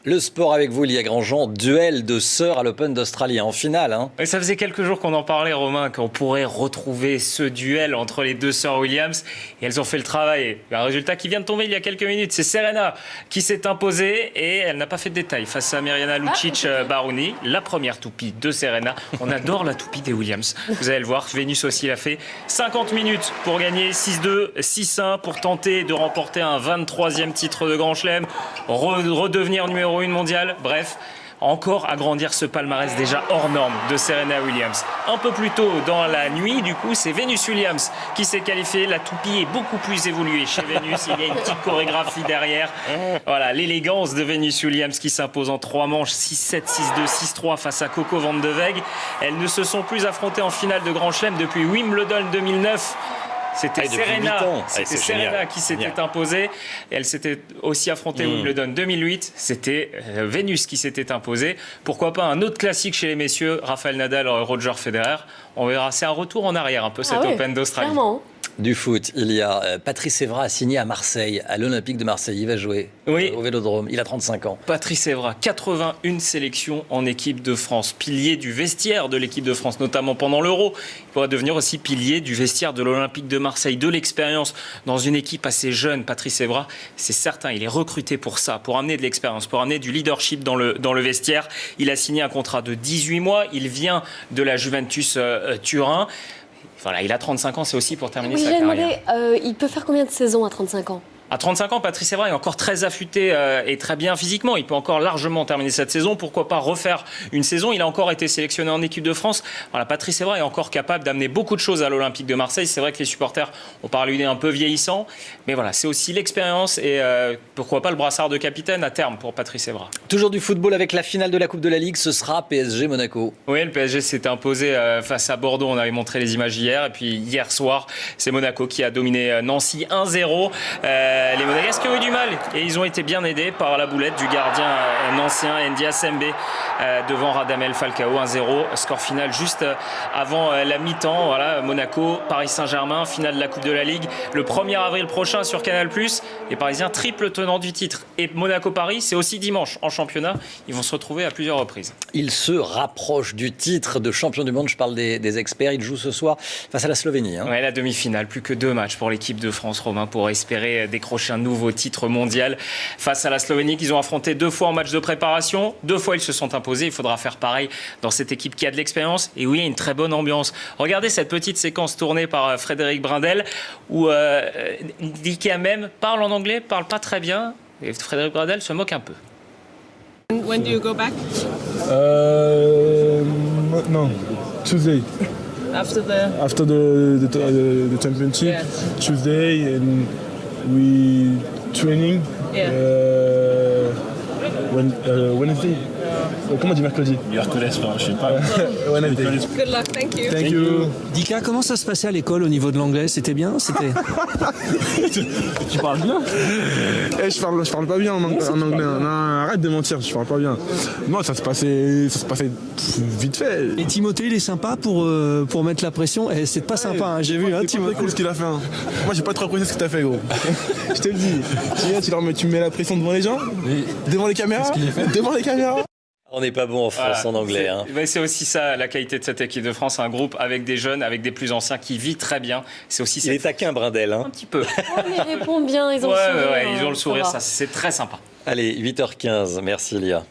Le sport avec vous, Lia Grandjean, duel de sœurs à l'Open d'Australie en finale. Et ça faisait quelques jours qu'on en parlait, Romain, qu'on pourrait retrouver ce duel entre les deux sœurs Williams. Et elles ont fait le travail. Un résultat qui vient de tomber il y a quelques minutes. C'est Serena qui s'est imposée et elle n'a pas fait de détails face à Mirjana Lucic-Baruni. La première toupie de Serena. On adore la toupie des Williams. Vous allez le voir, Vénus aussi l'a fait. 50 minutes pour gagner 6-2, 6-1 pour tenter de remporter un 23e titre de Grand Chelem, redevenir numéro 1 mondial. Bref, encore agrandir ce palmarès déjà hors norme de Serena Williams. Un peu plus tôt dans la nuit, du coup, c'est Venus Williams qui s'est qualifiée. La toupie est beaucoup plus évoluée chez Venus. Il y a une petite chorégraphie derrière. Voilà, l'élégance de Venus Williams qui s'impose en 3 manches, 6-7, 6-2, 6-3 face à Coco Van de Weg. Elles ne se sont plus affrontées en finale de Grand Chelem depuis Wimbledon 2009. C'était Serena qui s'était imposée. Elle s'était aussi affrontée à Wimbledon 2008. C'était Vénus qui s'était imposée. Pourquoi pas un autre classique chez les messieurs, Rafael Nadal, Roger Federer. On verra, c'est un retour en arrière un peu cet Open d'Australie. Clairement. Du foot, il y a Patrice Evra a signé à Marseille, à l'Olympique de Marseille. Il va jouer au Vélodrome. Il a 35 ans. Patrice Evra, 81 sélections en équipe de France. Pilier du vestiaire de l'équipe de France, notamment pendant l'Euro. Il pourra devenir aussi pilier du vestiaire de l'Olympique de Marseille. De l'expérience dans une équipe assez jeune, Patrice Evra, c'est certain. Il est recruté pour ça, pour amener de l'expérience, pour amener du leadership dans le vestiaire. Il a signé un contrat de 18 mois. Il vient de la Juventus Turin. Voilà, il a 35 ans, c'est aussi pour terminer sa carrière. Il peut faire combien de saisons à 35 ans ? À 35 ans, Patrice Evra est encore très affûté et très bien physiquement. Il peut encore largement terminer cette saison. Pourquoi pas refaire une saison ? Il a encore été sélectionné en équipe de France. Voilà, Patrice Evra est encore capable d'amener beaucoup de choses à l'Olympique de Marseille. C'est vrai que les supporters ont parlé d'un peu vieillissant. Mais voilà, c'est aussi l'expérience et pourquoi pas le brassard de capitaine à terme pour Patrice Evra. Toujours du football avec la finale de la Coupe de la Ligue. Ce sera PSG-Monaco. Oui, le PSG s'est imposé face à Bordeaux. On avait montré les images hier. Et puis hier soir, c'est Monaco qui a dominé Nancy 1-0. Les Monégasques ont eu du mal et ils ont été bien aidés par la boulette du gardien ancien Ndia Sembé devant Radamel Falcao 1-0. Score final juste avant la mi-temps. Voilà, Monaco, Paris Saint-Germain, finale de la Coupe de la Ligue. Le 1er avril prochain sur Canal+. Les Parisiens triple tenant du titre. Et Monaco-Paris, c'est aussi dimanche en championnat. Ils vont se retrouver à plusieurs reprises. Ils se rapprochent du titre de champion du monde. Je parle des experts. Ils jouent ce soir face à la Slovénie. Ouais, la demi-finale. Plus que 2 matchs pour l'équipe de France, Romain, pour espérer décrocher un nouveau titre mondial face à la Slovénie qu'ils ont affronté 2 fois en match de préparation. 2 fois, ils se sont imposés. Il faudra faire pareil dans cette équipe qui a de l'expérience. Et oui, il y a une très bonne ambiance. Regardez cette petite séquence tournée par Frédéric Brindel où Dika même parle en anglais, parle pas très bien. Et Frédéric Brindel se moque un peu. When do you go back? No, Tuesday. After the championship, Yeah. Tuesday, and we training. Yeah. Wednesday. Comment on dit mercredi? Mercredi, je sais pas. Wednesday. Good luck, thank you. Thank you. Dika, comment ça se passait à l'école au niveau de l'anglais? C'était bien? Tu parles bien? Je parle pas bien en anglais. Non, arrête de mentir, je parle pas bien. Non, ça se passait vite fait. Et Timothée, il est sympa pour mettre la pression. Et c'est pas sympa, hein, j'ai vu, hein, C'est pas Timothée. très cool ce qu'il a fait. Hein. Moi, j'ai pas trop apprécié ce que t'as fait, gros. Je te le dis. Tu mets la pression devant les gens? Devant les caméras? Devant les caméras? On n'est pas bon en France en anglais. C'est aussi ça, la qualité de cette équipe de France. Un groupe avec des jeunes, avec des plus anciens qui vit très bien. C'est aussi Il est taquin, Brindel. Un petit peu. Oh, mais ils répondent bien, ils ont le sourire. Ils ont le sourire, ça c'est très sympa. Allez, 8h15. Merci, Lia.